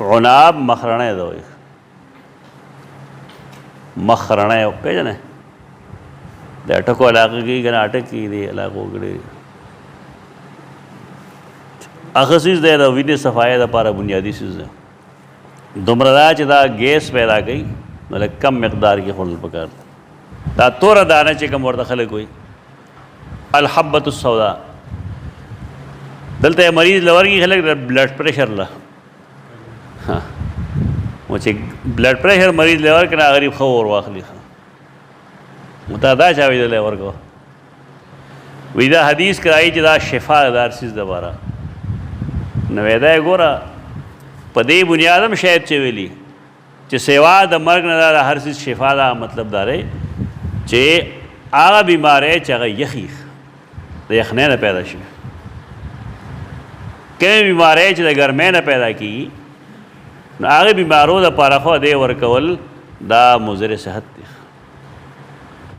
عناب مخرڼی ته وایي مخرڼی پېژنئ د اټکو علاقه کې که نه اټک کې دي علاقو کې ډېر هغه څیز دی د وینې صفایۍ دپاره بنیادي څیز دی دومره دا چې دا ګیس پیدا کوي نو لږ کم مقدار کې خوړل پکار دی دا توره دانه چې کوم ورته خلک وایي الحبة السوداء دلته مریض له ورکي خلک بلډ پریشر له و چې بلډ پریشر مریض له ورکړي نه غریب ښه ور واخلي تا دا چا ویلی ورکو وی دا حدیث کرایي چې دا شفا ده د هر څیز دپاره نو وی دا یې ګوره په دې بنیاد هم شاید چې ویلي چې سوا د مرګ نه دا د هر څیز شفا ده مطلب دا دی چې هغه بیماری چې هغه یخي د یخنۍ نه پیدا شي کومې بیماری چې د ګرمۍ نه پیدا کېږي نو هغې بیمارو دپاره خو دې ورکول دا مضر صحت دی